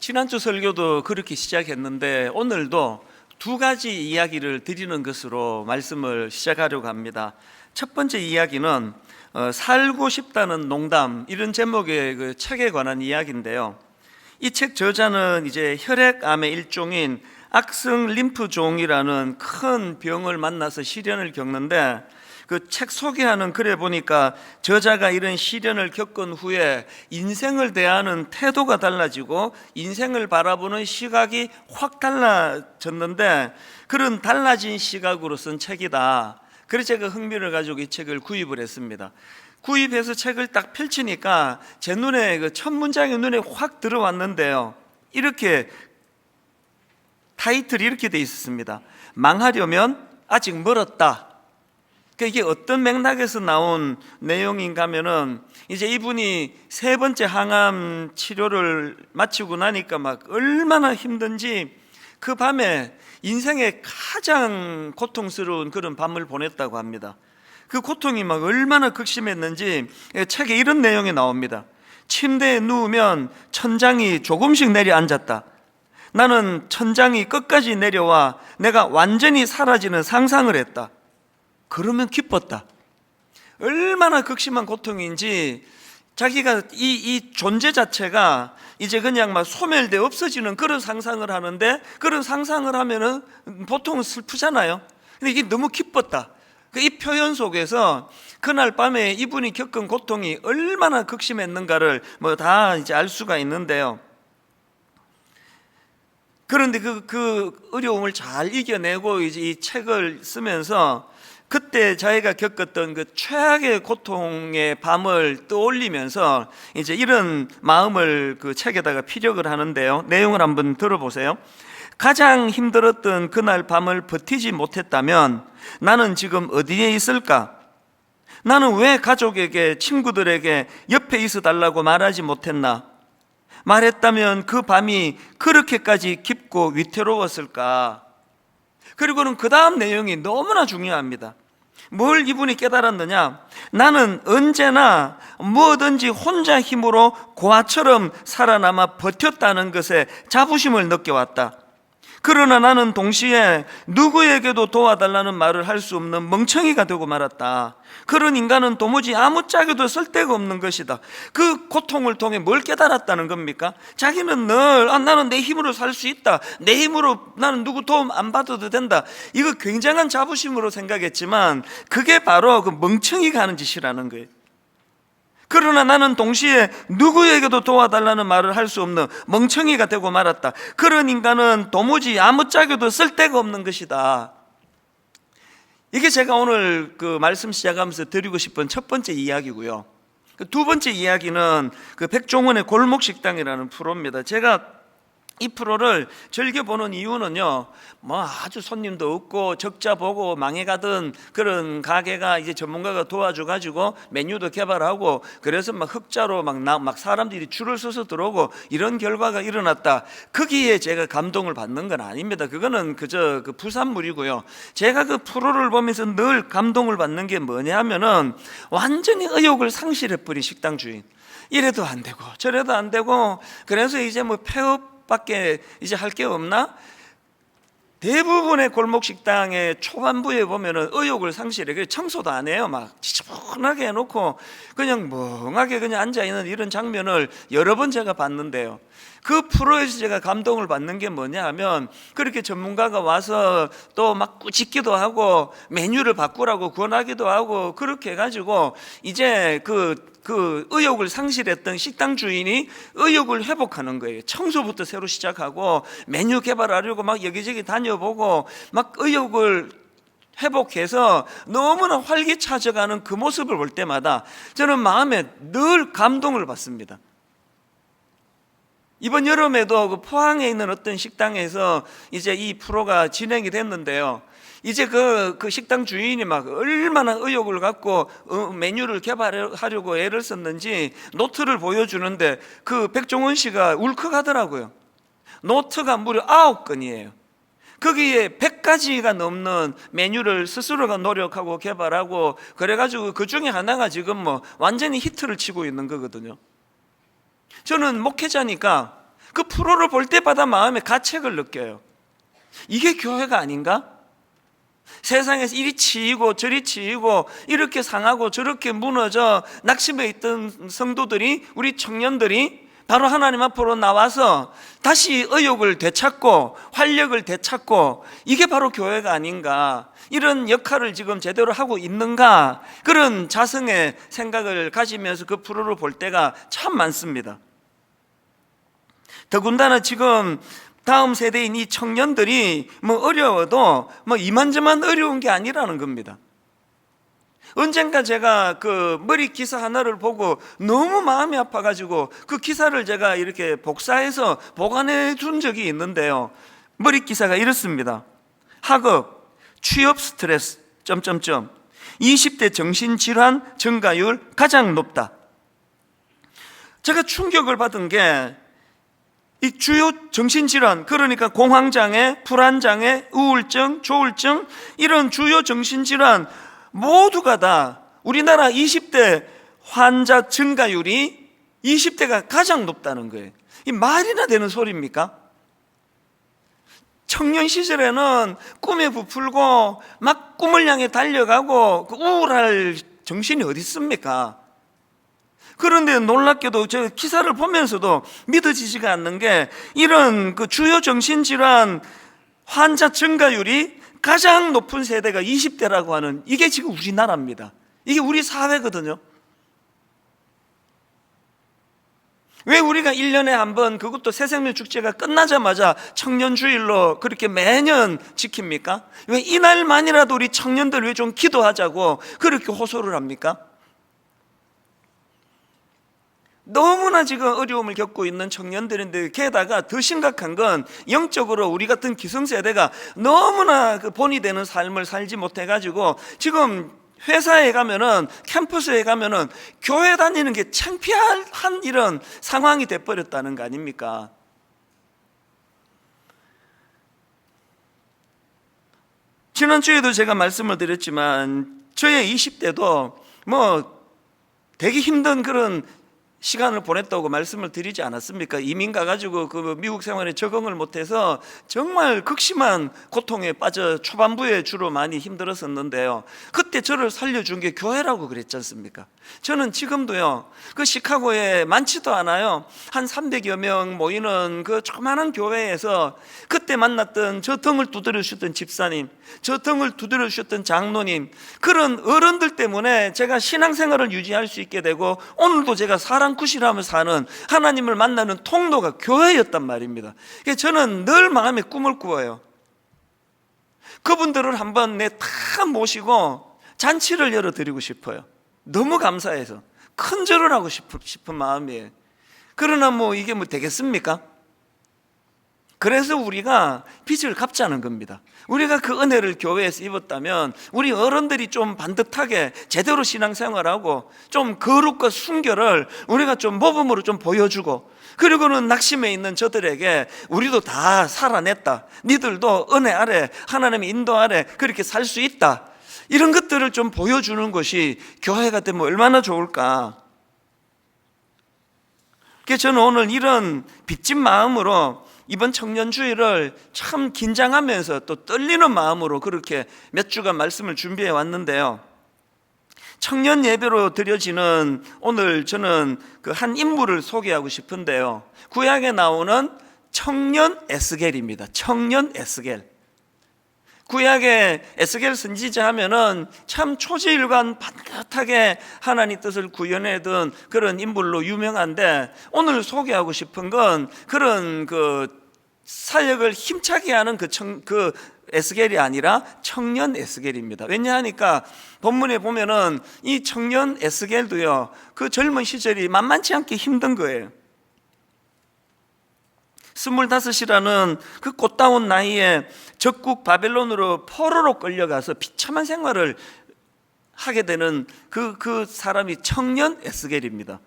지난주 설교도 그렇게 시작했는데 오늘도 두 가지 이야기를 드리는 것으로 말씀을 시작하려고 합니다. 첫 번째 이야기는 살고 싶다는 농담, 이런 제목의 그 책에 관한 이야기인데요. 이 책 저자는 이제 혈액암의 일종인 악성 림프종이라는 큰 병을 만나서 시련을 겪는데, 그 책 소개하는 글에 보니까 저자가 이런 시련을 겪은 후에 인생을 대하는 태도가 달라지고 인생을 바라보는 시각이 확 달라졌는데, 그런 달라진 시각으로 쓴 책이다. 그래서 제가 흥미를 가지고 이 책을 구입을 했습니다. 구입해서 책을 딱 펼치니까 제 눈에 그 첫 문장이 눈에 확 들어왔는데요. 이렇게 타이틀이 이렇게 돼 있었습니다. 망하려면 아직 멀었다. 이게 어떤 맥락에서 나온 내용인가 하면은, 이제 이분이 세 번째 항암 치료를 마치고 나니까 막 얼마나 힘든지 그 밤에 인생의 가장 고통스러운 그런 밤을 보냈다고 합니다. 그 고통이 막 얼마나 극심했는지 책에 이런 내용이 나옵니다. 침대에 누우면 천장이 조금씩 내려앉았다. 나는 천장이 끝까지 내려와 내가 완전히 사라지는 상상을 했다. 그러면 기뻤다. 얼마나 극심한 고통인지, 자기가 이 존재 자체가 이제 그냥 막 소멸돼 없어지는 그런 상상을 하는데, 그런 상상을 하면은 보통은 슬프잖아요. 근데 이게 너무 기뻤다. 이 표현 속에서 그날 밤에 이분이 겪은 고통이 얼마나 극심했는가를 다 이제 알 수가 있는데요. 그런데 그 어려움을 잘 이겨내고 이제 이 책을 쓰면서 그때 자기가 겪었던 그 최악의 고통의 밤을 떠올리면서 이제 이런 마음을 그 책에다가 피력을 하는데요. 내용을 한번 들어보세요. 가장 힘들었던 그날 밤을 버티지 못했다면 나는 지금 어디에 있을까? 나는 왜 가족에게, 친구들에게 옆에 있어 달라고 말하지 못했나? 말했다면 그 밤이 그렇게까지 깊고 위태로웠을까? 그리고는 그 다음 내용이 너무나 중요합니다. 뭘 이분이 깨달았느냐? 나는 언제나 뭐든지 혼자 힘으로 고아처럼 살아남아 버텼다는 것에 자부심을 느껴왔다. 그러나 나는 동시에 누구에게도 도와달라는 말을 할 수 없는 멍청이가 되고 말았다. 그런 인간은 도무지 아무짝에도 쓸데가 없는 것이다. 그 고통을 통해 뭘 깨달았다는 겁니까? 자기는 늘 나는 내 힘으로 살 수 있다. 내 힘으로 나는 누구 도움 안 받아도 된다. 이거 굉장한 자부심으로 생각했지만 그게 바로 그 멍청이가 하는 짓이라는 거예요. 그러나 나는 동시에 누구에게도 도와달라는 말을 할 수 없는 멍청이가 되고 말았다. 그런 인간은 도무지 아무짝에도 쓸데가 없는 것이다. 이게 제가 오늘 그 말씀 시작하면서 드리고 싶은 첫 번째 이야기고요. 두 번째 이야기는 그 백종원의 골목식당이라는 프로입니다. 제가 이 프로를 즐겨보는 이유는요, 아주 손님도 없고 적자 보고 망해가던 그런 가게가 이제 전문가가 도와줘가지고 메뉴도 개발하고, 그래서 막 흑자로 막 사람들이 줄을 서서 들어오고 이런 결과가 일어났다. 거기에 제가 감동을 받는 건 아닙니다. 그거는 그저 그 부산물이고요. 제가 그 프로를 보면서 늘 감동을 받는 게 뭐냐 하면은, 완전히 의욕을 상실해버린 식당 주인. 이래도 안 되고 저래도 안 되고, 그래서 이제 폐업 밖에 이제 할 게 없나? 대부분의 골목 식당의 초반부에 보면은 의욕을 상실해. 청소도 안 해요. 막 지저분하게 해놓고 그냥 멍하게 그냥 앉아 있는 이런 장면을 여러 번 제가 봤는데요. 그 프로에서 제가 감동을 받는 게 뭐냐 하면, 그렇게 전문가가 와서 또 막 꾸짖기도 하고 메뉴를 바꾸라고 권하기도 하고, 그렇게 해가지고 이제 그 의욕을 상실했던 식당 주인이 의욕을 회복하는 거예요. 청소부터 새로 시작하고 메뉴 개발하려고 막 여기저기 다녀보고 막 의욕을 회복해서 너무나 활기차져가는 그 모습을 볼 때마다 저는 마음에 늘 감동을 받습니다. 이번 여름에도 그 포항에 있는 어떤 식당에서 이제 이 프로가 진행이 됐는데요. 이제 그 식당 주인이 막 얼마나 의욕을 갖고 메뉴를 개발하려고 애를 썼는지 노트를 보여주는데, 그 백종원 씨가 울컥하더라고요. 노트가 무려 9건이에요. 거기에 100가지가 넘는 메뉴를 스스로가 노력하고 개발하고, 그래가지고 그 중에 하나가 지금 완전히 히트를 치고 있는 거거든요. 저는 목회자니까 그 프로를 볼 때마다 마음에 가책을 느껴요. 이게 교회가 아닌가? 세상에서 이리 치이고 저리 치이고 이렇게 상하고 저렇게 무너져 낙심해 있던 성도들이, 우리 청년들이 바로 하나님 앞으로 나와서 다시 의욕을 되찾고 활력을 되찾고, 이게 바로 교회가 아닌가, 이런 역할을 지금 제대로 하고 있는가, 그런 자성의 생각을 가지면서 그 프로를 볼 때가 참 많습니다. 더군다나 지금 다음 세대인 이 청년들이 어려워도 이만저만 어려운 게 아니라는 겁니다. 언젠가 제가 그 머리 기사 하나를 보고 너무 마음이 아파가지고 그 기사를 제가 이렇게 복사해서 보관해 둔 적이 있는데요. 머리 기사가 이렇습니다. 학업, 취업 스트레스, 20대 정신질환 증가율 가장 높다. 제가 충격을 받은 게, 이 주요 정신질환, 그러니까 공황장애, 불안장애, 우울증, 조울증, 이런 주요 정신질환 모두가 다 우리나라 20대 환자 증가율이 20대가 가장 높다는 거예요. 이 말이나 되는 소리입니까? 청년 시절에는 꿈에 부풀고 막 꿈을 향해 달려가고 그 우울할 정신이 어디 있습니까? 그런데 놀랍게도 저 기사를 보면서도 믿어지지가 않는 게, 이런 그 주요 정신질환 환자 증가율이 가장 높은 세대가 20대라고 하는, 이게 지금 우리나라입니다. 이게 우리 사회거든요. 왜 우리가 1년에 한 번, 그것도 새생명축제가 끝나자마자 청년주일로 그렇게 매년 지킵니까? 왜 이날만이라도 우리 청년들 왜 좀 기도하자고 그렇게 호소를 합니까? 너무나 지금 어려움을 겪고 있는 청년들인데, 게다가 더 심각한 건 영적으로 우리 같은 기성세대가 너무나 그 본이 되는 삶을 살지 못해가지고 지금 회사에 가면은, 캠퍼스에 가면은 교회 다니는 게 창피한 이런 상황이 돼버렸다는 거 아닙니까? 지난주에도 제가 말씀을 드렸지만 저의 20대도 되게 힘든 그런 시간을 보냈다고 말씀을 드리지 않았습니까? 이민 가가지고 그 미국 생활에 적응을 못해서 정말 극심한 고통에 빠져 초반부에 주로 많이 힘들었었는데요. 그때 저를 살려준 게 교회라고 그랬지 않습니까? 저는 지금도요, 그 시카고에 많지도 않아요. 한 300여 명 모이는 그 조그마한 교회에서 그때 만났던 저 등을 두드려 주셨던 집사님, 저 등을 두드려 주셨던 장로님, 그런 어른들 때문에 제가 신앙생활을 유지할 수 있게 되고, 오늘도 제가 사랑굿이라며 사는, 하나님을 만나는 통로가 교회였단 말입니다. 저는 늘 마음에 꿈을 꾸어요. 그분들을 한번 다 모시고 잔치를 열어드리고 싶어요. 너무 감사해서 큰 절을 하고 싶은 마음이에요. 그러나 이게 되겠습니까? 그래서 우리가 빚을 갚자는 겁니다. 우리가 그 은혜를 교회에서 입었다면 우리 어른들이 좀 반듯하게 제대로 신앙생활하고 좀 거룩과 순결을 우리가 좀 모범으로 좀 보여주고, 그리고는 낙심해 있는 저들에게 우리도 다 살아냈다, 니들도 은혜 아래 하나님의 인도 아래 그렇게 살 수 있다, 이런 것들을 좀 보여주는 것이 교회가 되면 얼마나 좋을까. 그래서 저는 오늘 이런 빚진 마음으로 이번 청년주일을 참 긴장하면서 또 떨리는 마음으로 그렇게 몇 주간 말씀을 준비해 왔는데요. 청년 예배로 드려지는 오늘 저는 그 한 인물을 소개하고 싶은데요. 구약에 나오는 청년 에스겔입니다. 청년 에스겔. 구약의 에스겔 선지자 하면은 참 초지일관 반듯하게 하나님 뜻을 구현해둔 그런 인물로 유명한데, 오늘 소개하고 싶은 건 그런 그 사역을 힘차게 하는 그 에스겔이 아니라 청년 에스겔입니다. 왜냐하니까 본문에 보면은 이 청년 에스겔도요, 그 젊은 시절이 만만치 않게 힘든 거예요. 25이라는 그 꽃다운 나이에 적국 바벨론으로 포로로 끌려가서 비참한 생활을 하게 되는 그 사람이 청년 에스겔입니다.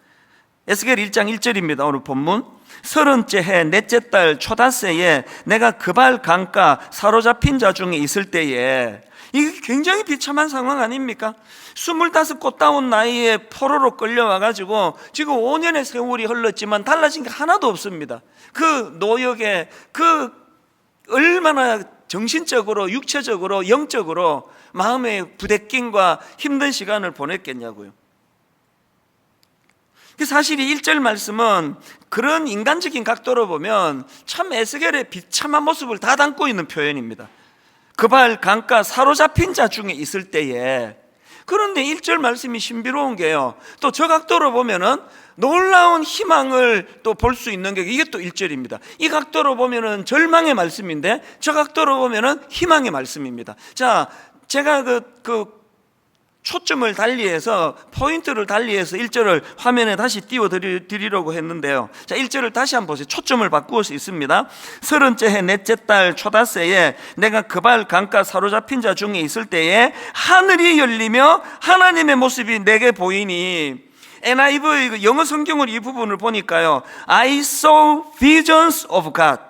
에스겔 1장 1절입니다. 오늘 본문. 30째 해 넷째 달 초닷새에 내가 그발 강가 사로잡힌 자 중에 있을 때에, 이게 굉장히 비참한 상황 아닙니까? 25 꽃다운 나이에 포로로 끌려와가지고 지금 5년의 세월이 흘렀지만 달라진 게 하나도 없습니다. 그 노역에 얼마나 정신적으로, 육체적으로, 영적으로 마음의 부대낌과 힘든 시간을 보냈겠냐고요. 사실 이 1절 말씀은 그런 인간적인 각도로 보면 참 에스겔의 비참한 모습을 다 담고 있는 표현입니다. 그발 강가 사로잡힌 자 중에 있을 때에, 그런데 1절 말씀이 신비로운 게요, 또 저 각도로 보면은 놀라운 희망을 또 볼 수 있는 게 이게 또 1절입니다. 이 각도로 보면은 절망의 말씀인데 저 각도로 보면은 희망의 말씀입니다. 자, 제가 초점을 달리해서, 포인트를 달리해서 1절을 화면에 다시 띄워드리려고 했는데요. 자, 1절을 다시 한번 보세요. 초점을 바꾸어 수 있습니다. 30째 해 넷째 달 초닷새에 내가 그발 강가 사로잡힌 자 중에 있을 때에 하늘이 열리며 하나님의 모습이 내게 보이니, NIV 영어 성경을 이 부분을 보니까요, I saw visions of God.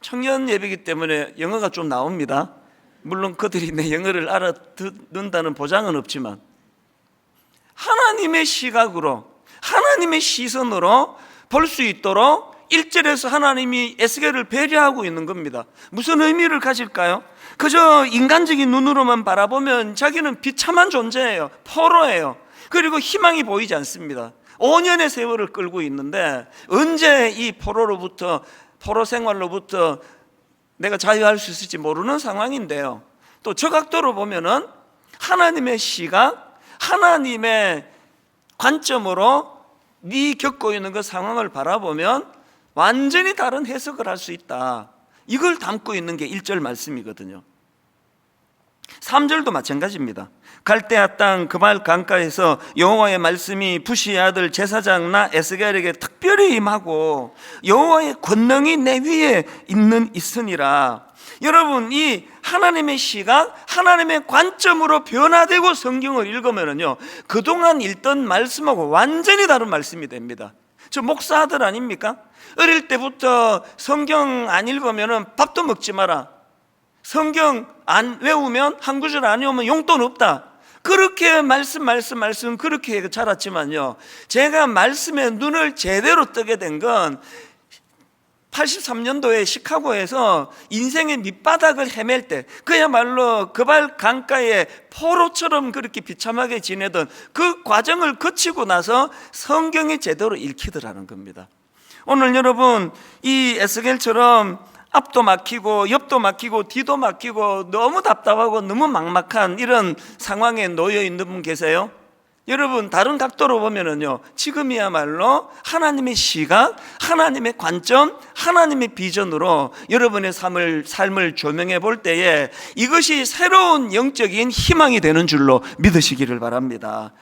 청년 예배이기 때문에 영어가 좀 나옵니다. 물론 그들이 내 영어를 알아듣는다는 보장은 없지만 하나님의 시각으로, 하나님의 시선으로 볼 수 있도록 1절에서 하나님이 에스겔을 배려하고 있는 겁니다. 무슨 의미를 가질까요? 그저 인간적인 눈으로만 바라보면 자기는 비참한 존재예요. 포로예요. 그리고 희망이 보이지 않습니다. 5년의 세월을 끌고 있는데 언제 이 포로 생활로부터 내가 자유할 수 있을지 모르는 상황인데요, 또 저 각도로 보면은 하나님의 시각, 하나님의 관점으로 네 겪고 있는 그 상황을 바라보면 완전히 다른 해석을 할 수 있다. 이걸 담고 있는 게 1절 말씀이거든요. 3절도 마찬가지입니다. 갈대아 땅 그발 강가에서 여호와의 말씀이 부시의 아들 제사장 나 에스겔에게 특별히 임하고 여호와의 권능이 내 위에 있으니라. 여러분, 이 하나님의 시각, 하나님의 관점으로 변화되고 성경을 읽으면요, 그동안 읽던 말씀하고 완전히 다른 말씀이 됩니다. 저 목사 아들 아닙니까? 어릴 때부터 성경 안 읽으면 밥도 먹지 마라, 성경 안 외우면 한 구절 안 외우면 용돈 없다, 그렇게 말씀 그렇게 자랐지만요, 제가 말씀에 눈을 제대로 뜨게 된 건 83년도에 시카고에서 인생의 밑바닥을 헤맬 때, 그야말로 그발 강가에 포로처럼 그렇게 비참하게 지내던 그 과정을 거치고 나서 성경이 제대로 읽히더라는 겁니다. 오늘 여러분, 이 에스겔처럼 앞도 막히고 옆도 막히고 뒤도 막히고 너무 답답하고 너무 막막한 이런 상황에 놓여 있는 분 계세요? 여러분, 다른 각도로 보면은요, 지금이야말로 하나님의 시각, 하나님의 관점, 하나님의 비전으로 여러분의 삶을 조명해 볼 때에 이것이 새로운 영적인 희망이 되는 줄로 믿으시기를 바랍니다.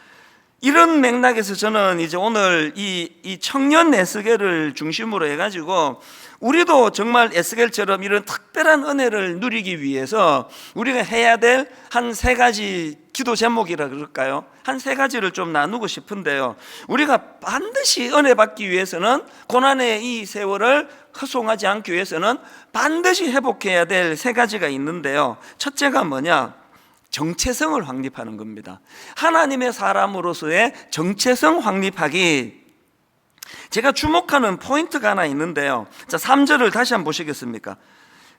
이런 맥락에서 저는 이제 오늘 이 청년 에스겔을 중심으로 해가지고 우리도 정말 에스겔처럼 이런 특별한 은혜를 누리기 위해서 우리가 해야 될 한 3가지 기도 제목이라 그럴까요? 한 3가지를 좀 나누고 싶은데요, 우리가 반드시 은혜 받기 위해서는, 고난의 이 세월을 허송하지 않기 위해서는 반드시 회복해야 될 3가지가 있는데요, 첫째가 뭐냐? 정체성을 확립하는 겁니다. 하나님의 사람으로서의 정체성 확립하기. 제가 주목하는 포인트가 하나 있는데요, 자, 3절을 다시 한번 보시겠습니까?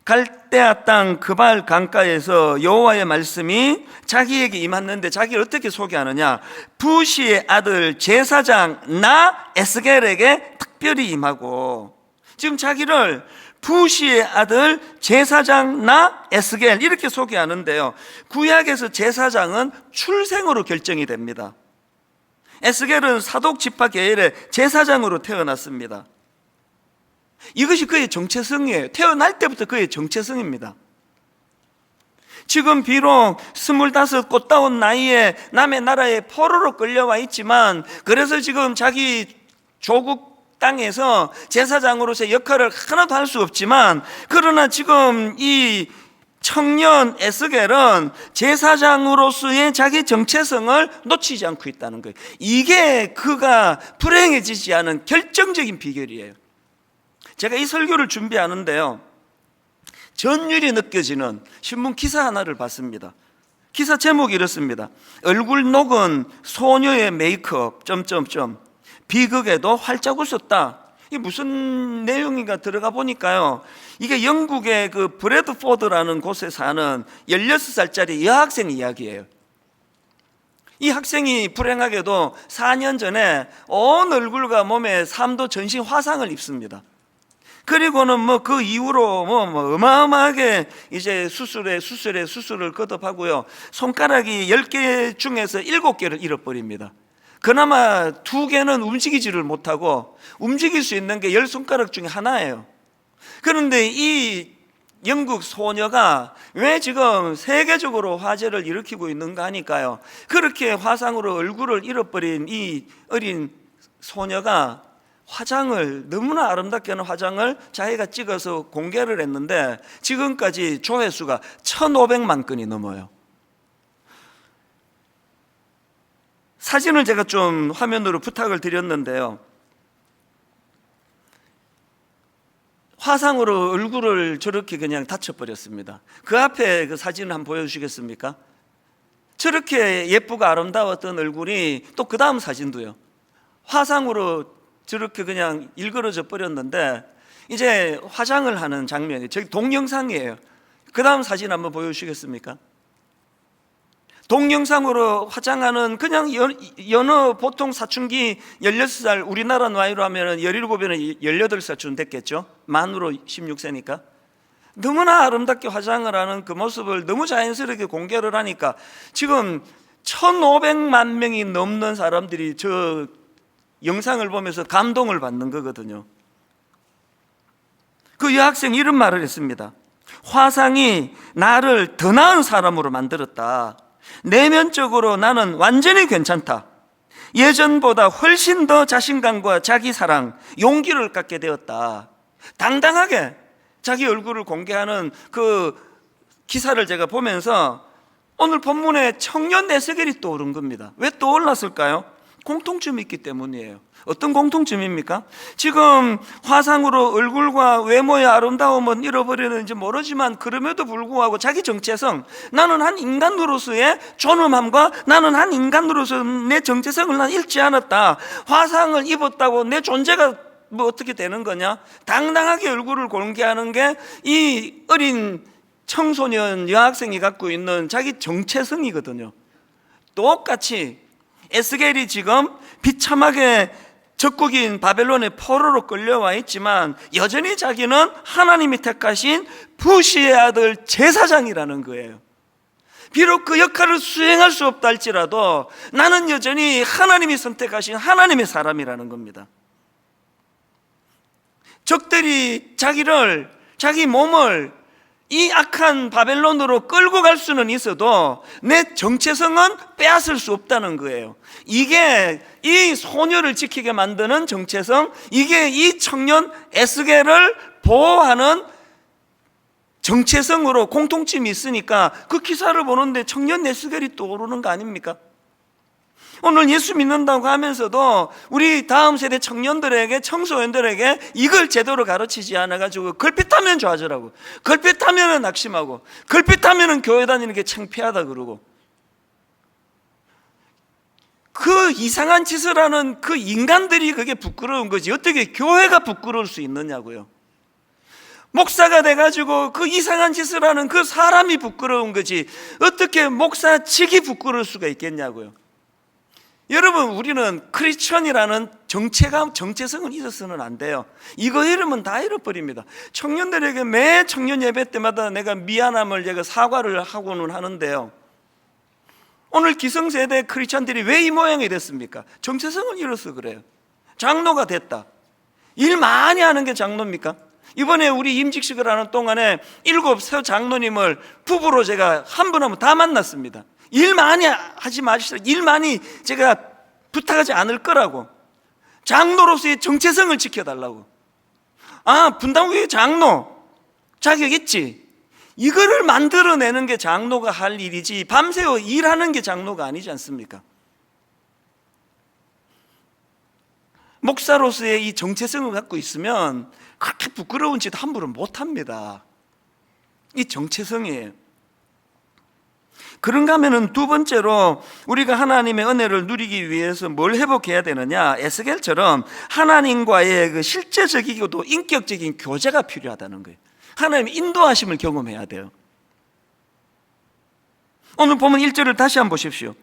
갈대아 땅 그발 강가에서 여호와의 말씀이 자기에게 임했는데, 자기를 어떻게 소개하느냐? 부시의 아들 제사장 나 에스겔에게 특별히 임하고, 지금 자기를 부시의 아들 제사장 나 에스겔 이렇게 소개하는데요, 구약에서 제사장은 출생으로 결정이 됩니다. 에스겔은 사독 지파 계열의 제사장으로 태어났습니다. 이것이 그의 정체성이에요. 태어날 때부터 그의 정체성입니다. 지금 비록 25 꽃다운 나이에 남의 나라에 포로로 끌려와 있지만, 그래서 지금 자기 조국 땅에서 제사장으로서의 역할을 하나도 할 수 없지만, 그러나 지금 이 청년 에스겔은 제사장으로서의 자기 정체성을 놓치지 않고 있다는 거예요. 이게 그가 불행해지지 않은 결정적인 비결이에요. 제가 이 설교를 준비하는데요, 전율이 느껴지는 신문 기사 하나를 봤습니다. 기사 제목이 이렇습니다. 얼굴 녹은 소녀의 메이크업 점점점 비극에도 활짝 웃었다. 이게 무슨 내용인가 들어가 보니까요, 이게 영국의 그 브래드포드라는 곳에 사는 16살짜리 여학생 이야기예요. 이 학생이 불행하게도 4년 전에 온 얼굴과 몸에 3도 전신 화상을 입습니다. 그리고는 뭐 그 이후로 뭐 어마어마하게 이제 수술을 거듭하고요, 손가락이 10개 중에서 7개를 잃어버립니다. 그나마 2개는 움직이지를 못하고 움직일 수 있는 게 10손가락 중에 하나예요. 그런데 이 영국 소녀가 왜 지금 세계적으로 화제를 일으키고 있는가 하니까요, 그렇게 화상으로 얼굴을 잃어버린 이 어린 소녀가 화장을, 너무나 아름답게 하는 화장을 자기가 찍어서 공개를 했는데 지금까지 조회수가 1,500만 건이 넘어요. 사진을 제가 좀 화면으로 부탁을 드렸는데요, 화상으로 얼굴을 저렇게 그냥 다쳐버렸습니다. 그 앞에 그 사진을 한번 보여주시겠습니까? 저렇게 예쁘고 아름다웠던 얼굴이 또 그 다음 사진도요, 화상으로 저렇게 그냥 일그러져 버렸는데 이제 화장을 하는 장면이 저기 동영상이에요. 그 다음 사진 한번 보여주시겠습니까? 동영상으로 화장하는 그냥 여느 보통 사춘기 16살, 우리나라 나이로 하면 17이나 18살쯤 됐겠죠. 만으로 16세니까 너무나 아름답게 화장을 하는 그 모습을 너무 자연스럽게 공개를 하니까 지금 1,500만 명이 넘는 사람들이 저 영상을 보면서 감동을 받는 거거든요. 그 여학생이 이런 말을 했습니다. 화상이 나를 더 나은 사람으로 만들었다. 내면적으로 나는 완전히 괜찮다. 예전보다 훨씬 더 자신감과 자기사랑, 용기를 갖게 되었다. 당당하게 자기 얼굴을 공개하는 그 기사를 제가 보면서 오늘 본문에 청년 에스겔이 떠오른 겁니다. 왜 떠올랐을까요? 공통점이 있기 때문이에요. 어떤 공통점입니까? 지금 화상으로 얼굴과 외모의 아름다움은 잃어버리는지 모르지만 그럼에도 불구하고 자기 정체성, 나는 한 인간으로서의 존엄함과 나는 한 인간으로서 내 정체성을 난 잃지 않았다. 화상을 입었다고 내 존재가 뭐 어떻게 되는 거냐? 당당하게 얼굴을 공개하는 게 이 어린 청소년 여학생이 갖고 있는 자기 정체성이거든요. 똑같이 에스겔이 지금 비참하게 적국인 바벨론의 포로로 끌려와 있지만 여전히 자기는 하나님이 택하신 부시의 아들 제사장이라는 거예요. 비록 그 역할을 수행할 수 없다 할지라도 나는 여전히 하나님이 선택하신 하나님의 사람이라는 겁니다. 적들이 자기 몸을 이 악한 바벨론으로 끌고 갈 수는 있어도 내 정체성은 빼앗을 수 없다는 거예요. 이게 이 소녀를 지키게 만드는 정체성, 이게 이 청년 에스겔을 보호하는 정체성으로 공통점이 있으니까 그 기사를 보는데 청년 에스겔이 떠오르는 거 아닙니까? 오늘 예수 믿는다고 하면서도 우리 다음 세대 청년들에게, 청소년들에게 이걸 제대로 가르치지 않아가지고 걸핏하면 좌절하고, 걸핏하면 낙심하고, 걸핏하면 교회 다니는 게 창피하다 그러고, 그 이상한 짓을 하는 그 인간들이 그게 부끄러운 거지 어떻게 교회가 부끄러울 수 있느냐고요. 목사가 돼가지고 그 이상한 짓을 하는 그 사람이 부끄러운 거지 어떻게 목사 측이 부끄러울 수가 있겠냐고요. 여러분, 우리는 크리스천이라는 정체성을 잊어서는 안 돼요. 이거 잃으면 다 잃어버립니다. 청년들에게 매 청년 예배 때마다 내가 미안함을 제가 사과를 하고는 하는데요, 오늘 기성세대 크리스천들이 왜 이 모양이 됐습니까? 정체성을 잃어서 그래요. 장로가 됐다. 일 많이 하는 게 장로입니까? 이번에 우리 임직식을 하는 동안에 7 새 장로님을 부부로 제가 한 분 한 분 다 만났습니다. 일 많이 하지 마시라. 일 많이 제가 부탁하지 않을 거라고. 장로로서의 정체성을 지켜달라고. 아, 분당교회 장로 자격 있지. 이거를 만들어내는 게 장로가 할 일이지 밤새워 일하는 게 장로가 아니지 않습니까? 목사로서의 이 정체성을 갖고 있으면 그렇게 부끄러운 짓 함부로 못합니다. 이 정체성이에요. 그런가 하면은 두 번째로 우리가 하나님의 은혜를 누리기 위해서 뭘 회복해야 되느냐, 에스겔처럼 하나님과의 그 실제적이고도 인격적인 교제가 필요하다는 거예요. 하나님의 인도하심을 경험해야 돼요. 오늘 보면 1절을 다시 한번 보십시오.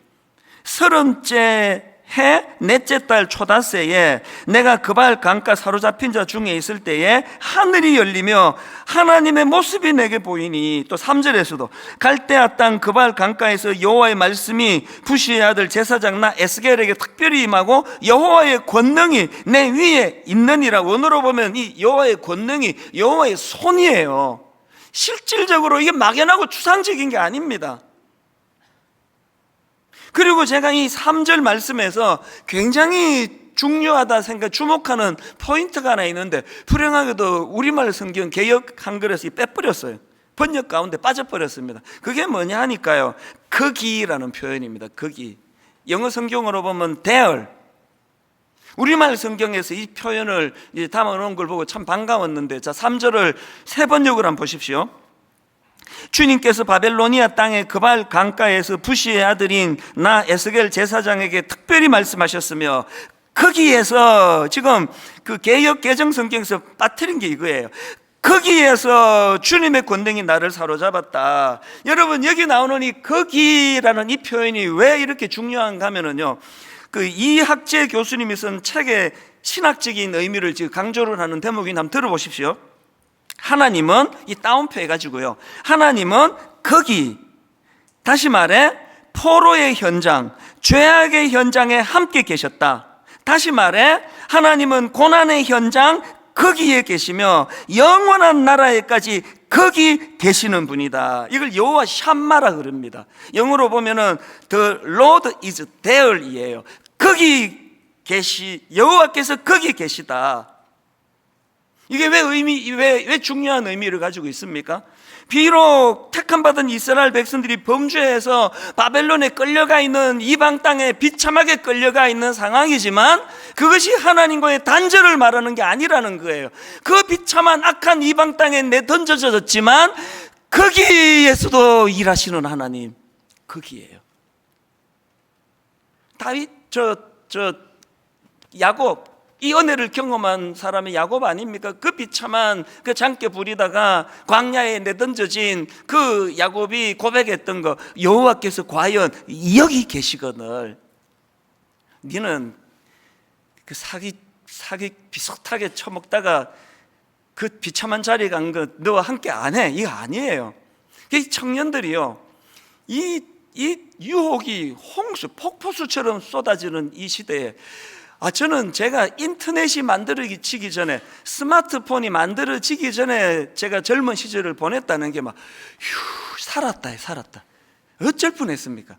30째 해 넷째 달 초닷새에 내가 그발 강가 사로잡힌 자 중에 있을 때에 하늘이 열리며 하나님의 모습이 내게 보이니, 또 3절에서도 갈대아 땅 그발 강가에서 여호와의 말씀이 부시의 아들 제사장 나 에스겔에게 특별히 임하고 여호와의 권능이 내 위에 있느니라. 원어로 보면 이 여호와의 권능이 여호와의 손이에요. 실질적으로 이게 막연하고 추상적인 게 아닙니다. 그리고 제가 이 3절 말씀에서 굉장히 중요하다 주목하는 포인트가 하나 있는데, 불행하게도 우리말 성경 개역 한글에서 빼버렸어요. 번역 가운데 빠져버렸습니다. 그게 뭐냐 하니까요, 거기라는 표현입니다. 거기. 영어 성경으로 보면 there. 우리말 성경에서 이 표현을 담아놓은 걸 보고 참 반가웠는데, 자 3절을 세 번역을 한번 보십시오. 주님께서 바벨로니아 땅의 그발 강가에서 부시의 아들인 나 에스겔 제사장에게 특별히 말씀하셨으며, 거기에서 지금 그 개역 개정 성경에서 빠뜨린 게 이거예요. 거기에서 주님의 권능이 나를 사로잡았다. 여러분, 여기 나오는 이 거기라는 이 표현이 왜 이렇게 중요한가 하면은요, 그 이학재 교수님이 쓴 책의 신학적인 의미를 지금 강조를 하는 대목이 한번 들어보십시오. 하나님은, 이 따옴표 해가지고요, 하나님은 거기, 다시 말해 포로의 현장, 죄악의 현장에 함께 계셨다. 다시 말해 하나님은 고난의 현장 거기에 계시며 영원한 나라에까지 거기 계시는 분이다. 이걸 여호와 샴마라 그럽니다. 영어로 보면은 The Lord is there이에요. 거기 여호와께서 거기 계시다. 이게 왜 중요한 의미를 가지고 있습니까? 비록 택함받은 이스라엘 백성들이 범죄해서 바벨론에 끌려가 있는, 이방 땅에 비참하게 끌려가 있는 상황이지만, 그것이 하나님과의 단절을 말하는 게 아니라는 거예요. 그 비참한 악한 이방 땅에 내던져졌지만 거기에서도 일하시는 하나님, 거기에요. 다윗, 야곱, 이 은혜를 경험한 사람이 야곱 아닙니까? 그 비참한 그 장께 부리다가 광야에 내던져진 그 야곱이 고백했던 거, 여호와께서 과연 여기 계시거늘 니는 그 사기 비슷하게 처먹다가 그 비참한 자리에 간 거 너와 함께 안 해. 이거 아니에요. 이 청년들이요, 이 유혹이 홍수, 폭포수처럼 쏟아지는 이 시대에, 저는 제가 인터넷이 만들어지기 전에, 스마트폰이 만들어지기 전에 제가 젊은 시절을 보냈다는 게 살았다. 어쩔 뻔했습니까?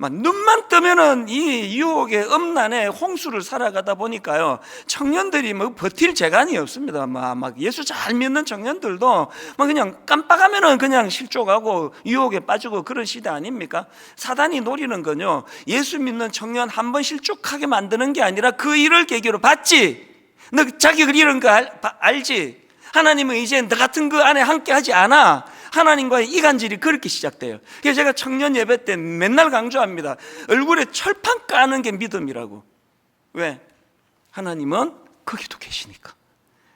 막 눈만 뜨면은 이 유혹의 음란의 홍수를 살아가다 보니까요, 청년들이 뭐 버틸 재간이 없습니다. 막 예수 잘 믿는 청년들도 막 그냥 깜빡하면은 그냥 실족하고 유혹에 빠지고 그런 시대 아닙니까? 사단이 노리는 건요, 예수 믿는 청년 한 번 실족하게 만드는 게 아니라 그 일을 계기로 봤지? 너 자격을 잃은 거 알지? 하나님은 이제 너 같은 그 안에 함께 하지 않아. 하나님과의 이간질이 그렇게 시작돼요. 그래서 제가 청년 예배 때 맨날 강조합니다. 얼굴에 철판 까는 게 믿음이라고. 왜? 하나님은 거기도 계시니까.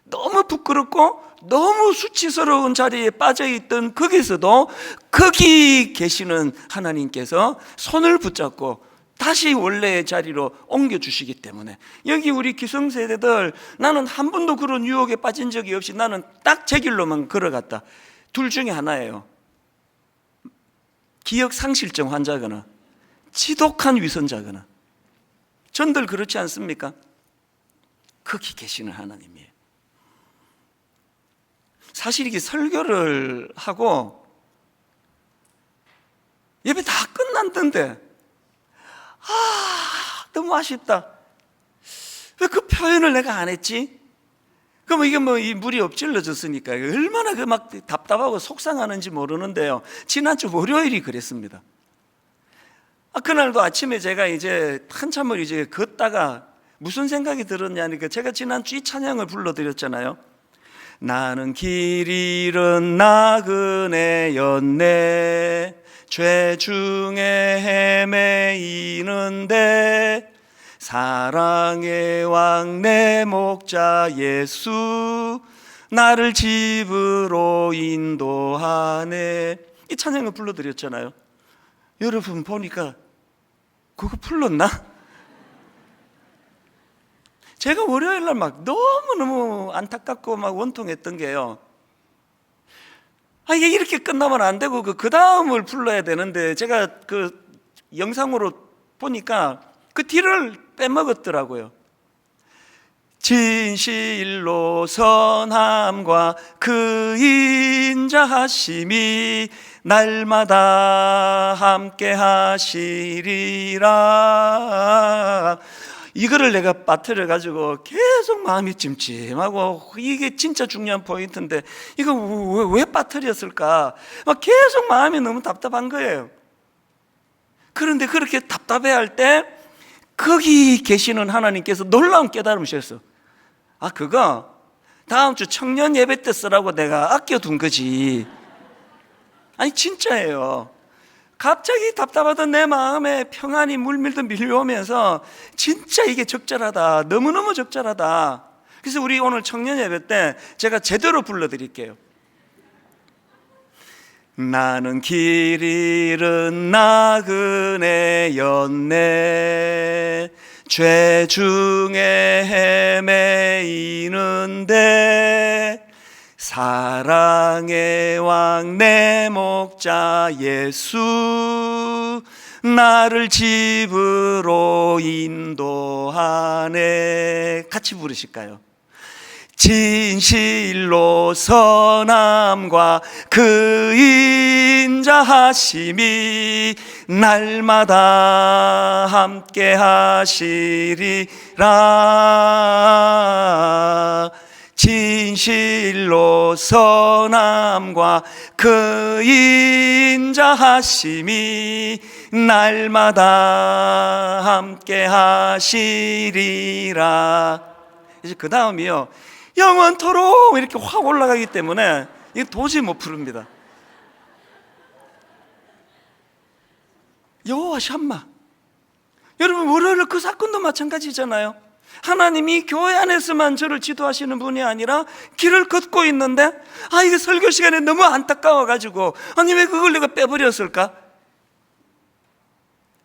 너무 부끄럽고 너무 수치스러운 자리에 빠져있던 거기서도 거기 계시는 하나님께서 손을 붙잡고 다시 원래의 자리로 옮겨주시기 때문에, 여기 우리 기성세대들, 나는 한 번도 그런 유혹에 빠진 적이 없이 나는 딱 제 길로만 걸어갔다. 둘 중에 하나예요. 기억상실증 환자거나 지독한 위선자거나. 전들 그렇지 않습니까? 거기 계시는 하나님이에요. 사실 이게 설교를 하고 예배 다 끝났는데 너무 아쉽다. 왜 그 표현을 내가 안 했지? 그럼 이게 이 물이 엎질러졌으니까 얼마나 그 막 답답하고 속상하는지 모르는데요, 지난주 월요일이 그랬습니다. 그날도 아침에 제가 이제 한참을 이제 걷다가 무슨 생각이 들었냐니까, 제가 지난주 이 찬양을 불러드렸잖아요. 나는 길 잃은 나그네였네. 죄 중에 헤매이는데 사랑의 왕 내 목자 예수 나를 집으로 인도하네. 이 찬양을 불러드렸잖아요. 여러분 보니까 그거 불렀나? 제가 월요일날 막 너무너무 안타깝고 막 원통했던 게요, 이게 이렇게 끝나면 안 되고 그 다음을 불러야 되는데 제가 그 영상으로 보니까 그 뒤를 빼먹었더라고요. 진실로 선함과 그 인자하심이 날마다 함께 하시리라. 이거를 내가 빠뜨려 가지고 계속 마음이 찜찜하고, 이게 진짜 중요한 포인트인데 이거 왜 빠뜨렸을까? 막 계속 마음이 너무 답답한 거예요. 그런데 그렇게 답답해할 때 거기 계시는 하나님께서 놀라운 깨달음을 주셨어. 그거 다음 주 청년 예배 때 쓰라고 내가 아껴둔 거지. 아니 진짜예요. 갑자기 답답하던 내 마음에 평안이 물밀듯 밀려오면서 진짜 이게 적절하다, 너무너무 적절하다. 그래서 우리 오늘 청년 예배 때 제가 제대로 불러드릴게요. 나는 길 잃은 나그네였네. 죄 중에 헤매이는데 사랑의 왕 내 목자 예수 나를 집으로 인도하네. 같이 부르실까요? 진실로 선함과 그 인자하심이 날마다 함께 하시리라. 진실로 선함과 그 인자하심이 날마다 함께 하시리라. 이제 그 다음이요, 영원토록 이렇게 확 올라가기 때문에 이거 도저히 못 부릅니다. 여호와 샴마. 여러분 월요일 그 사건도 마찬가지잖아요. 하나님이 교회 안에서만 저를 지도하시는 분이 아니라 길을 걷고 있는데 이게 설교 시간에 너무 안타까워가지고 아니 왜 그걸 내가 빼버렸을까?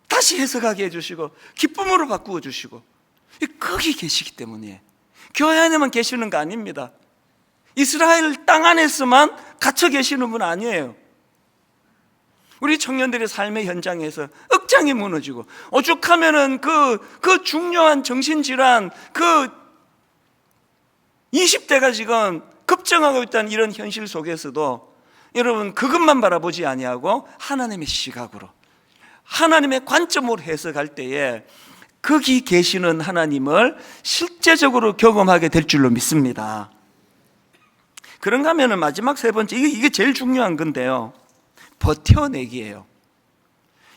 다시 해석하게 해주시고 기쁨으로 바꾸어 주시고, 거기 계시기 때문이에요. 교회 안에만 계시는 거 아닙니다. 이스라엘 땅 안에서만 갇혀 계시는 분 아니에요. 우리 청년들의 삶의 현장에서 억장이 무너지고 오죽하면은 그 중요한 정신질환, 20대가 지금 급증하고 있다는 이런 현실 속에서도 여러분 그것만 바라보지 아니하고 하나님의 시각으로, 하나님의 관점으로 해석할 때에 거기 계시는 하나님을 실제적으로 경험하게 될 줄로 믿습니다. 그런가 하면 마지막 세 번째, 이게 제일 중요한 건데요, 버텨내기예요.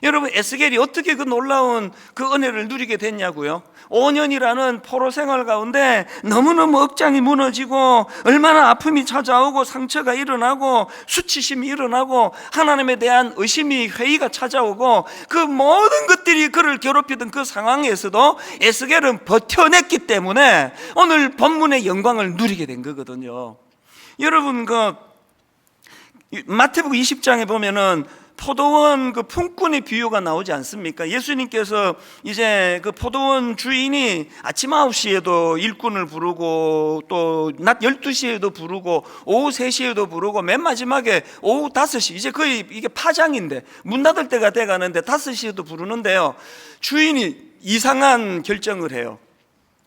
여러분 에스겔이 어떻게 그 놀라운 그 은혜를 누리게 됐냐고요? 5년이라는 포로 생활 가운데 너무너무 억장이 무너지고 얼마나 아픔이 찾아오고 상처가 일어나고 수치심이 일어나고 하나님에 대한 의심이, 회의가 찾아오고 그 모든 것들이 그를 괴롭히던 그 상황에서도 에스겔은 버텨냈기 때문에 오늘 본문의 영광을 누리게 된 거거든요. 여러분 마태복음 20장에 보면은 포도원 그 품꾼의 비유가 나오지 않습니까? 예수님께서 이제 그 포도원 주인이 아침 9시에도 일꾼을 부르고 또 낮 12시에도 부르고 오후 3시에도 부르고 맨 마지막에 오후 5시, 이제 거의 이게 파장인데 문 닫을 때가 돼가는데 5시에도 부르는데요, 주인이 이상한 결정을 해요.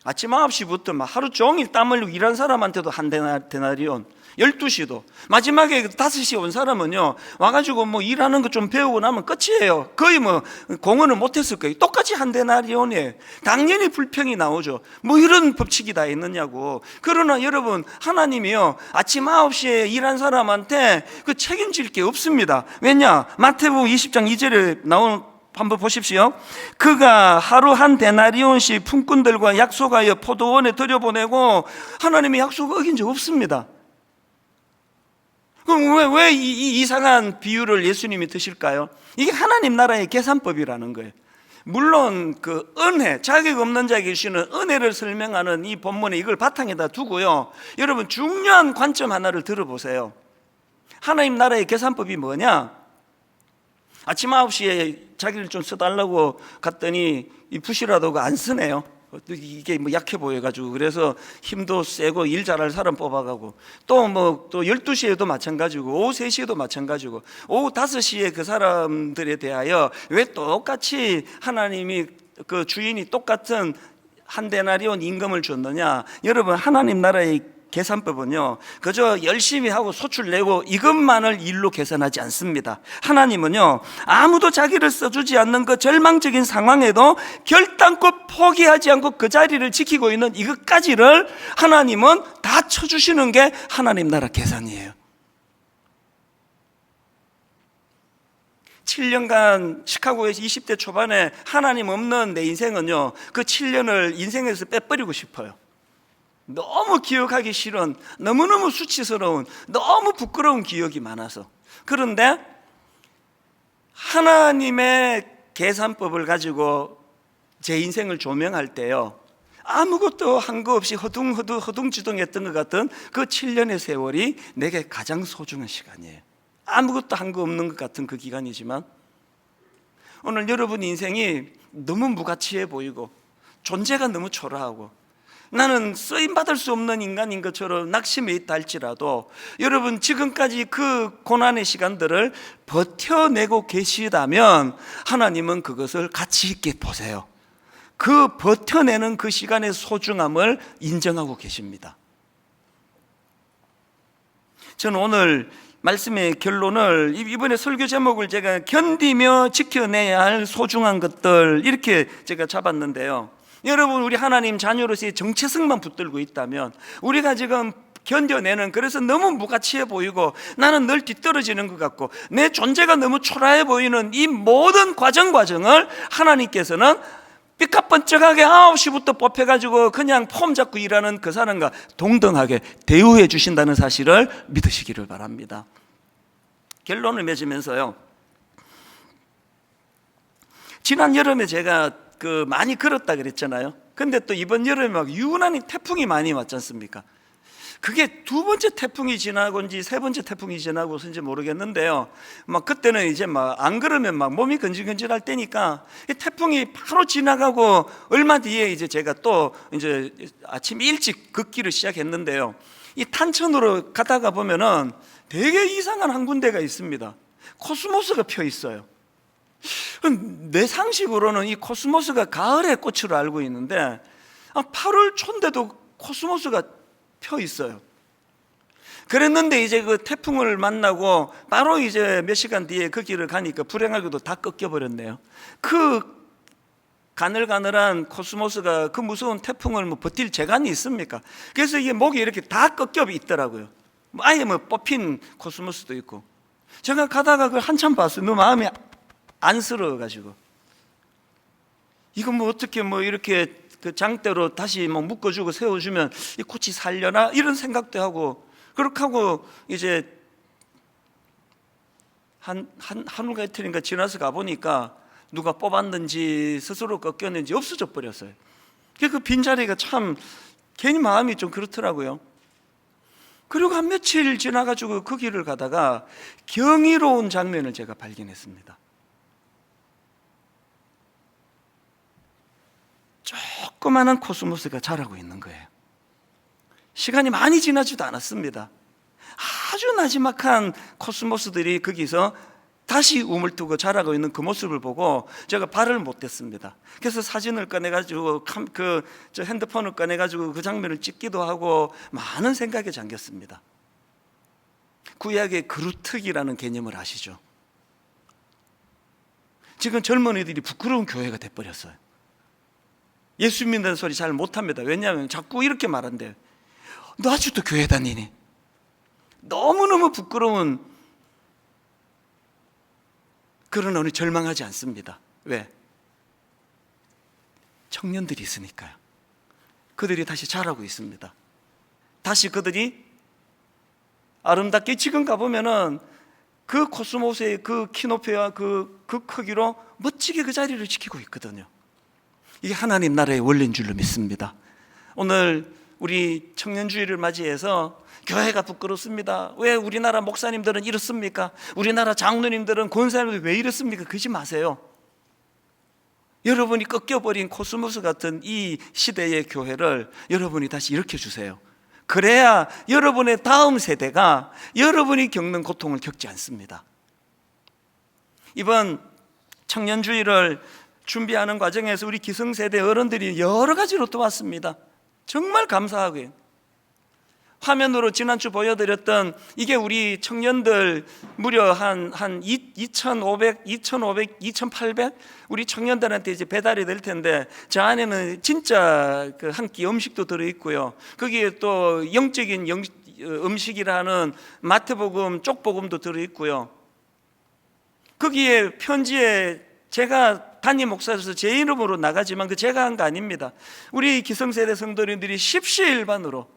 아침 9시부터 막 하루 종일 땀 흘리고 일한 사람한테도 한 데나리온, 12시도, 마지막에 5시에 온 사람은요 와가지고 뭐 일하는 거 좀 배우고 나면 끝이에요. 거의 뭐 공헌을 못했을 거예요. 똑같이 한 데나리온이에요. 당연히 불평이 나오죠. 뭐 이런 법칙이 다 있느냐고. 그러나 여러분 하나님이요 아침 9시에 일한 사람한테 그 책임질 게 없습니다. 왜냐? 마태복음 20장 2절에 나오는, 한번 보십시오. 그가 하루 한 데나리온씩 품꾼들과 약속하여 포도원에 들여보내고, 하나님의 약속을 어긴 적 없습니다. 그럼 왜 이 이상한 비유를 예수님이 드실까요? 이게 하나님 나라의 계산법이라는 거예요. 물론 그 은혜, 자격 없는 자에게 주시는 은혜를 설명하는 이 본문에 이걸 바탕에다 두고요, 여러분 중요한 관점 하나를 들어보세요. 하나님 나라의 계산법이 뭐냐? 아침 9시에 자기를 좀 써달라고 갔더니 이 부시라도 안 쓰네요. 이게 뭐 약해 보여가지고, 그래서 힘도 세고 일 잘할 사람 뽑아가고, 또 12시에도 마찬가지고, 오후 3시에도 마찬가지고, 오후 5시에 그 사람들에 대하여 왜 똑같이 하나님이 그 주인이 똑같은 한 데나리온 임금을 줬느냐? 여러분, 하나님 나라의 계산법은요, 그저 열심히 하고 소출 내고 이것만을 일로 계산하지 않습니다. 하나님은요, 아무도 자기를 써주지 않는 그 절망적인 상황에도 결단코 포기하지 않고 그 자리를 지키고 있는 이것까지를 하나님은 다 쳐주시는 게 하나님 나라 계산이에요. 7년간 시카고에서 20대 초반에 하나님 없는 내 인생은요, 그 7년을 인생에서 빼버리고 싶어요. 너무 기억하기 싫은, 너무너무 수치스러운, 너무 부끄러운 기억이 많아서. 그런데 하나님의 계산법을 가지고 제 인생을 조명할 때요, 아무것도 한 거 없이 허둥지둥했던 것 같은 그 7년의 세월이 내게 가장 소중한 시간이에요. 아무것도 한 거 없는 것 같은 그 기간이지만, 오늘 여러분 인생이 너무 무가치해 보이고 존재가 너무 초라하고 나는 쓰임받을 수 없는 인간인 것처럼 낙심해 있다 할지라도, 여러분 지금까지 그 고난의 시간들을 버텨내고 계시다면 하나님은 그것을 가치 있게 보세요. 그 버텨내는 그 시간의 소중함을 인정하고 계십니다. 저는 오늘 말씀의 결론을, 이번에 설교 제목을 제가 견디며 지켜내야 할 소중한 것들, 이렇게 제가 잡았는데요, 여러분, 우리 하나님 자녀로서의 정체성만 붙들고 있다면, 우리가 지금 견뎌내는, 그래서 너무 무가치해 보이고 나는 늘 뒤떨어지는 것 같고 내 존재가 너무 초라해 보이는 이 모든 과정을 하나님께서는 삐까뻔쩍하게 9시부터 뽑혀가지고 그냥 폼 잡고 일하는 그 사람과 동등하게 대우해 주신다는 사실을 믿으시기를 바랍니다. 결론을 맺으면서요, 지난 여름에 제가 많이 걸었다 그랬잖아요. 근데 또 이번 여름에 막 유난히 태풍이 많이 왔지 않습니까? 그게 두 번째 태풍이 지나고인지 세 번째 태풍이 지나고서인지 모르겠는데요, 막 그때는 이제 막 안 걸으면 막 몸이 근질근질할 때니까 이 태풍이 바로 지나가고 얼마 뒤에 이제 제가 또 이제 아침 일찍 걷기를 시작했는데요, 이 탄천으로 가다가 보면은 되게 이상한 한 군데가 있습니다. 코스모스가 펴 있어요. 내 상식으로는 이 코스모스가 가을의 꽃으로 알고 있는데 8월 초인데도 코스모스가 펴 있어요. 그랬는데 이제 그 태풍을 만나고 바로 이제 몇 시간 뒤에 그 길을 가니까 불행하게도 다 꺾여버렸네요. 그 가늘가늘한 코스모스가 그 무서운 태풍을 버틸 재간이 있습니까? 그래서 이게 목이 이렇게 다 꺾여 있더라고요. 아예 뽑힌 코스모스도 있고. 제가 가다가 그걸 한참 봤어요. 너무 마음이 안쓰러워가지고, 이거 어떻게 이렇게 그 장대로 다시 묶어주고 세워주면 이 꽃이 살려나, 이런 생각도 하고, 그렇게 하고 이제 하루가 이틀인가 지나서 가보니까 누가 뽑았는지 스스로 꺾였는지 없어져 버렸어요. 그 빈자리가 참 괜히 마음이 좀 그렇더라고요. 그리고 한 며칠 지나가지고 그 길을 가다가 경이로운 장면을 제가 발견했습니다. 조그마한 코스모스가 자라고 있는 거예요. 시간이 많이 지나지도 않았습니다. 아주 나지막한 코스모스들이 거기서 다시 우물뜨고 자라고 있는 그 모습을 보고 제가 발을 못 댔습니다. 그래서 사진을 꺼내가지고 핸드폰을 꺼내가지고 그 장면을 찍기도 하고 많은 생각에 잠겼습니다. 구약의 그루터기라는 개념을 아시죠? 지금 젊은이들이 부끄러운 교회가 돼버렸어요. 예수 믿는 소리 잘 못합니다. 왜냐하면 자꾸 이렇게 말한대요. 너 아직도 교회 다니니? 너무너무 부끄러운, 그런 어느 절망하지 않습니다. 왜? 청년들이 있으니까요. 그들이 다시 자라고 있습니다. 다시 그들이 아름답게 지금 가보면은 그 코스모스의 그 키높이와 그 크기로 멋지게 그 자리를 지키고 있거든요. 이게 하나님 나라의 원리인 줄로 믿습니다. 오늘 우리 청년주의를 맞이해서 교회가 부끄럽습니다. 왜 우리나라 목사님들은 이렇습니까? 우리나라 장로님들은 권사님들 왜 이렇습니까? 그러지 마세요. 여러분이 꺾여버린 코스모스 같은 이 시대의 교회를 여러분이 다시 일으켜주세요. 그래야 여러분의 다음 세대가 여러분이 겪는 고통을 겪지 않습니다. 이번 청년주의를 준비하는 과정에서 우리 기성세대 어른들이 여러 가지로 도왔습니다. 정말 감사하고요. 화면으로 지난주 보여드렸던 이게 우리 청년들 무려 한 2,500, 2,800 우리 청년들한테 이제 배달이 될 텐데 저 안에는 진짜 그 한 끼 음식도 들어있고요. 거기에 또 영적인 음식이라는 마태복음, 쪽복음도 들어있고요. 거기에 편지에 제가 담임 목사로서 제 이름으로 나가지만 그 제가 한 거 아닙니다. 우리 기성세대 성도님들이 십시일반으로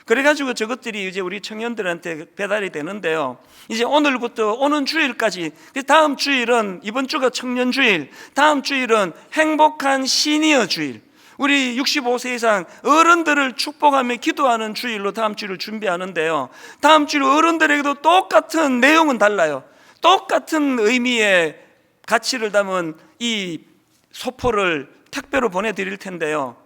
그래가지고 저것들이 이제 우리 청년들한테 배달이 되는데요. 이제 오늘부터 오는 주일까지, 다음 주일은 이번 주가 청년주일, 다음 주일은 행복한 시니어 주일, 우리 65세 이상 어른들을 축복하며 기도하는 주일로 다음 주를 준비하는데요. 다음 주일 어른들에게도 똑같은 내용은 달라요. 똑같은 의미의 가치를 담은 이 소포를 택배로 보내드릴 텐데요.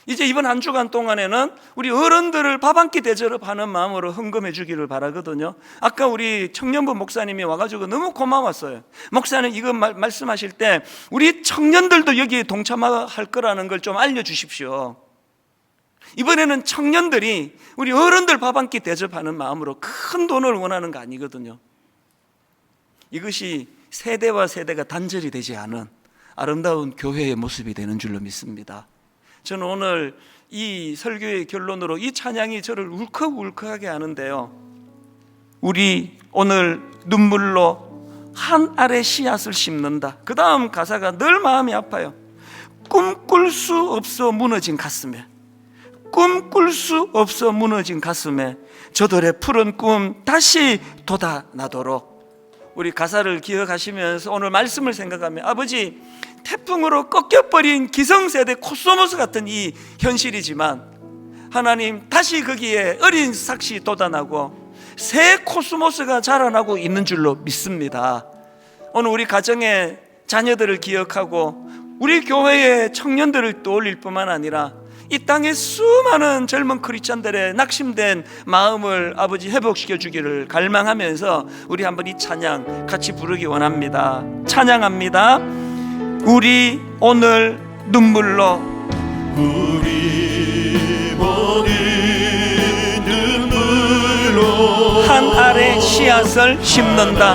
이제 이번 한 주간 동안에는 우리 어른들을 밥 한 끼 대접하는 마음으로 헌금해 주기를 바라거든요. 아까 우리 청년부 목사님이 와가지고 너무 고마웠어요. 목사님 이거 말씀하실 때 우리 청년들도 여기에 동참할 거라는 걸 좀 알려주십시오. 이번에는 청년들이 우리 어른들 밥 한 끼 대접하는 마음으로 큰 돈을 원하는 거 아니거든요. 이것이 세대와 세대가 단절이 되지 않은 아름다운 교회의 모습이 되는 줄로 믿습니다. 저는 오늘 이 설교의 결론으로 이 찬양이 저를 울컥울컥하게 하는데요. 우리 오늘 눈물로 한 알의 씨앗을 심는다. 그 다음 가사가 늘 마음이 아파요. 꿈꿀 수 없어 무너진 가슴에, 꿈꿀 수 없어 무너진 가슴에 저들의 푸른 꿈 다시 돋아나도록. 우리 가사를 기억하시면서 오늘 말씀을 생각하며 아버지, 태풍으로 꺾여버린 기성세대 코스모스 같은 이 현실이지만 하나님 다시 거기에 어린 삭시 돋아나고 새 코스모스가 자라나고 있는 줄로 믿습니다. 오늘 우리 가정의 자녀들을 기억하고 우리 교회의 청년들을 떠올릴 뿐만 아니라 이 땅의 수많은 젊은 크리스찬들의 낙심된 마음을 아버지 회복시켜 주기를 갈망하면서 우리 한번 이 찬양 같이 부르기 원합니다. 찬양합니다. 우리 오늘 눈물로, 우리 오늘 눈물로 한 알의 씨앗을 심는다.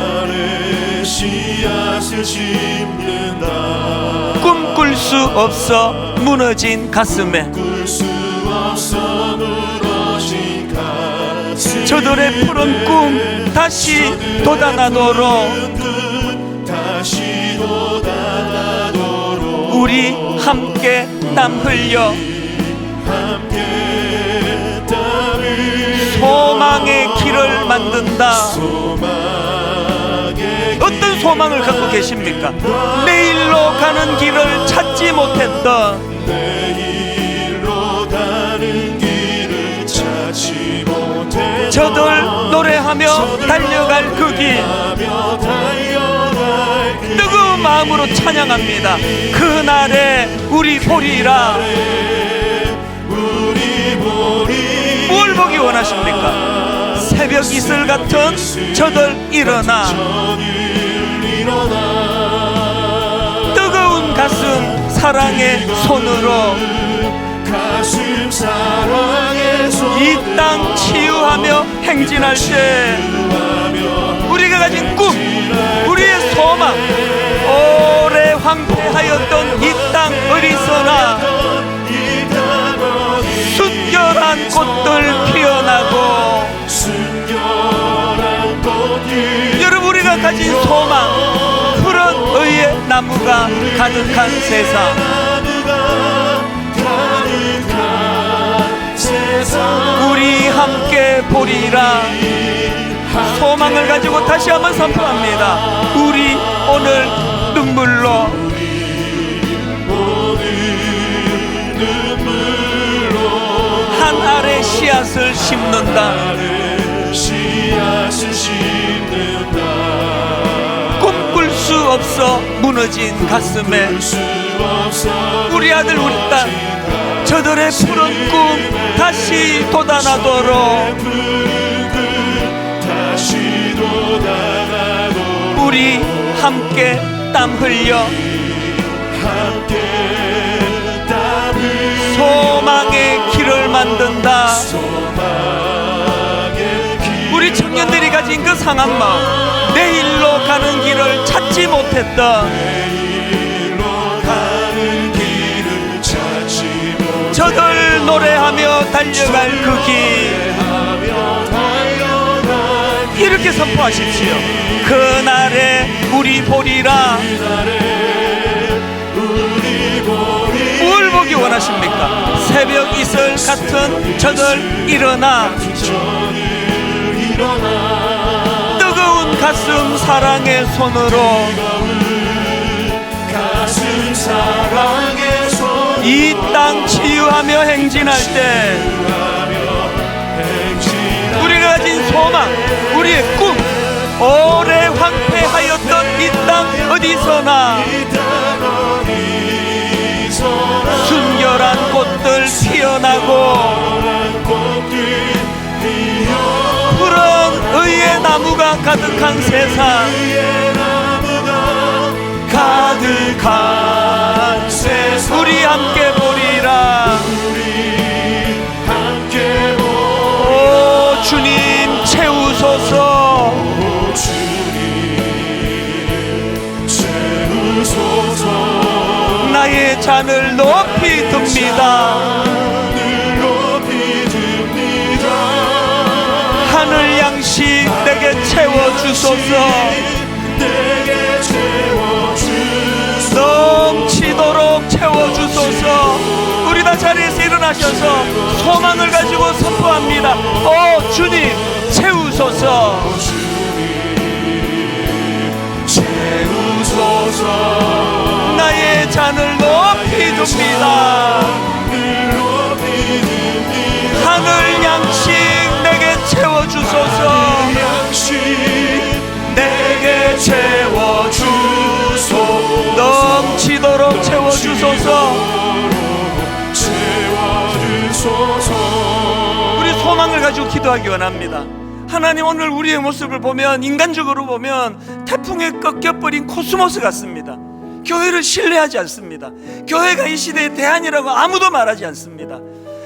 꿈꿀 수 없어 무너진 가슴에 저들의 푸른 꿈 다시 돋아나도록 우리 함께 땀 흘려 소망의 길을 만든다. 어떤 소망을 갖고 계십니까? 내일로 가는 길을 찾지 못했던 저들 노래하며 달려갈 그 길 뜨거운 마음으로 찬양합니다. 그날에 우리 보리라. 뭘 보기 원하십니까? 새벽 이슬 같은 저들 일어나 뜨거운 가슴 사랑의 손으로 이 땅 치유하며 행진할 때 우리가 가진 꿈, 우리의 소망, 오래 황폐하였던 이 땅 어디서나 순결한 꽃들 피어나고 여러분 우리가 가진 소망, 푸른 의의 나무가 가득한 세상 우리 함께 보리라. 소망을 가지고 다시 한번 선포합니다. 우리 오늘 눈물로 한 알의 씨앗을 심는다. 꿈꿀 수 없어 무너진 가슴에 우리 아들 우리 딸 저들의 푸른 꿈 다시 돋아나도록 우리 함께 땀 흘려 소망의 길을 만든다. 우리 청년들이 가진 그 상한 마음, 내일로 가는 길을 찾지 못했던 저들 노래하며 달려갈 그 길 이렇게 선포하십시오. 그날에 우리 보리라. 뭘 보기 원하십니까? 새벽 이슬 같은 저들 일어나 뜨거운 가슴 사랑의 손으로 이 땅 치유하며 행진할 때 우리가 가진 소망, 우리의 꿈, 오래 황폐하였던 이 땅 어디서나 순결한 꽃들 피어나고 푸른 의의 나무가 가득한 세상, 가득한 세상 우리 함께 보리라. 오 주님 채우소서. 나의 잔을 높이 듭니다. 하늘 양식 내게 채워주소서. 넘치도록 채워주소서. 우리 다 자리에서 일어나셔서 소망을 가지고 선포합니다. 오 주님 채우소서. 나의 잔을 높이 둡니다. 하늘 양식 내게 채워주소서. 내게 채워주소서. 넘치도록 채워주소서. 우리 소망을 가지고 기도하기 원합니다. 하나님 오늘 우리의 모습을 보면 인간적으로 보면 태풍에 꺾여버린 코스모스 같습니다. 교회를 신뢰하지 않습니다. 교회가 이 시대의 대안이라고 아무도 말하지 않습니다.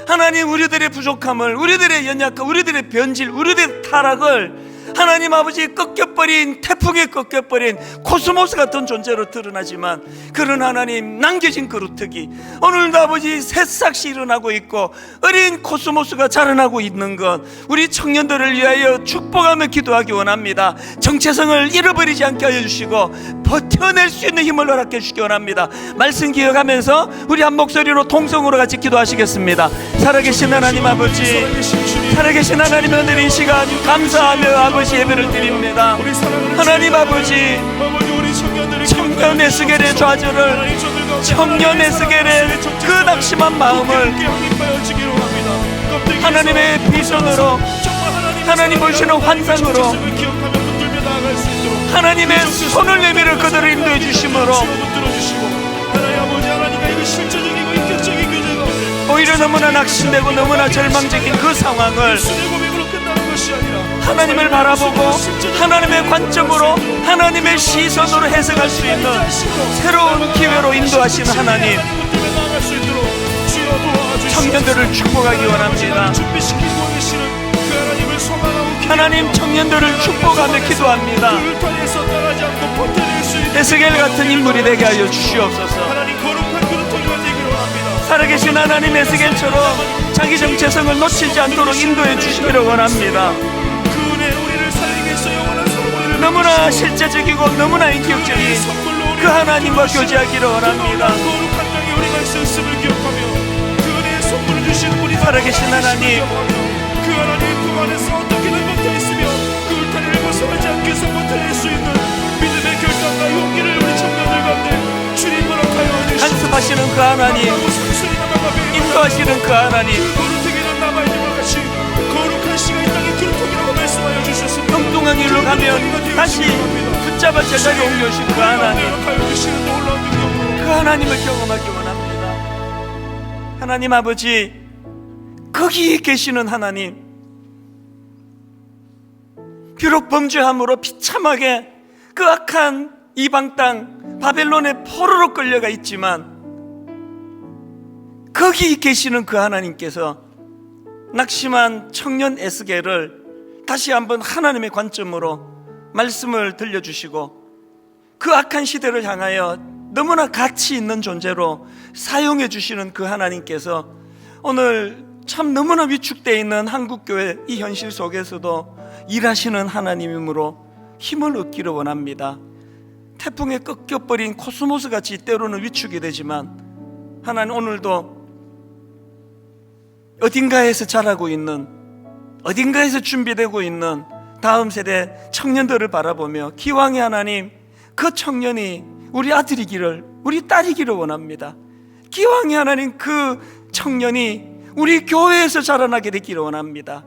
하나님 우리들의 부족함을, 우리들의 연약함, 우리들의 변질, 우리들의 타락을 하나님 아버지 꺾여버린 태풍에 꺾여버린 코스모스 같은 존재로 드러나지만 그런 하나님 남겨진 그루터기 오늘도 아버지 새싹이 일어나고 있고 어린 코스모스가 자라나고 있는 것 우리 청년들을 위하여 축복하며 기도하기 원합니다. 정체성을 잃어버리지 않게 하여 주시고 버텨낼 수 있는 힘을 허락해 주시기 원합니다. 말씀 기억하면서 우리 한 목소리로 통성으로 같이 기도하시겠습니다. 살아계신 하나님 아버지, 살아계신 하나님 오늘 이 시간 감사하며 아버지 예배를 드립니다. 하나님 아버지, 청년 에스겔의 좌절을, 청년 에스겔의 그 낙심한 마음을 하나님의 비전으로, 하나님 보시는 환상으로 하나님의 손을 내밀어 그들을 인도해 주심으로 오히려 너무나 낙심되고 너무나 절망적인 그 상황을 하나님을 바라보고 하나님의 관점으로 하나님의 시선으로 해석할 수 있는 새로운 기회로 인도하시는 하나님, 청년들을 축복하기 원합니다. 하나님 청년들을 축복하며 기도합니다. 에스겔 같은 인물이 되게 하여 주시옵소서. 살아계신 하나님 에스겔처럼 자기 정체성을 놓치지 않도록 인도해 주시기를 원합니다. 너무나 실제적이고 너무나 인격적인 그 하나님과 교제하기를 원합니다. 살아계신 하나님, 주님께서 버텨낼 수 있는 믿음의 결단과 용기를 우리 청년들 가운데 주님 허락하여 주시옵소서. 간섭하시는 그 하나님, 인도하시는 그 하나님, 거룩하기는 나발님과 같이 거룩한 씨가 이 땅의 그루통이라고 말씀하여 주셨습니다. 엉뚱한 길로 가면 다시 붙잡아 제자리 옮겨오신 그 하나님, 그 하나님을 경험하기 원합니다. 하나님 아버지, 거기 계시는 하나님, 비록 범죄함으로 비참하게 그 악한 이방 땅 바벨론의 포로로 끌려가 있지만 거기 계시는 그 하나님께서 낙심한 청년 에스겔을 다시 한번 하나님의 관점으로 말씀을 들려주시고 그 악한 시대를 향하여 너무나 가치 있는 존재로 사용해 주시는 그 하나님께서 오늘 참 너무나 위축되어 있는 한국교회 이 현실 속에서도 일하시는 하나님이므로 힘을 얻기를 원합니다. 태풍에 꺾여버린 코스모스 같이 때로는 위축이 되지만 하나님 오늘도 어딘가에서 자라고 있는, 어딘가에서 준비되고 있는 다음 세대 청년들을 바라보며 기왕의 하나님, 그 청년이 우리 아들이기를, 우리 딸이기를 원합니다. 기왕의 하나님, 그 청년이 우리 교회에서 자라나게 되기를 원합니다.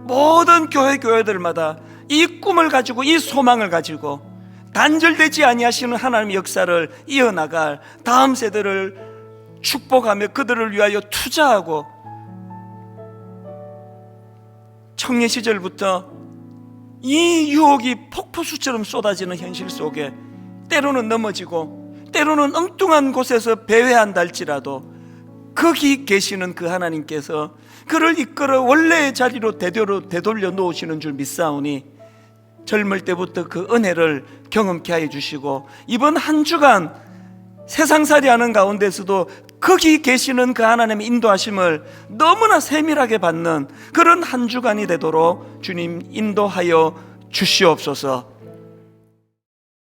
모든 교회들마다 이 꿈을 가지고, 이 소망을 가지고 단절되지 아니하시는 하나님의 역사를 이어나갈 다음 세대를 축복하며 그들을 위하여 투자하고 청년 시절부터 이 유혹이 폭포수처럼 쏟아지는 현실 속에 때로는 넘어지고 때로는 엉뚱한 곳에서 배회한다 할지라도 거기 계시는 그 하나님께서 그를 이끌어 원래의 자리로 되돌려 놓으시는 줄 믿사오니 젊을 때부터 그 은혜를 경험케 하여 주시고 이번 한 주간 세상살이 하는 가운데서도 거기 계시는 그 하나님의 인도하심을 너무나 세밀하게 받는 그런 한 주간이 되도록 주님 인도하여 주시옵소서.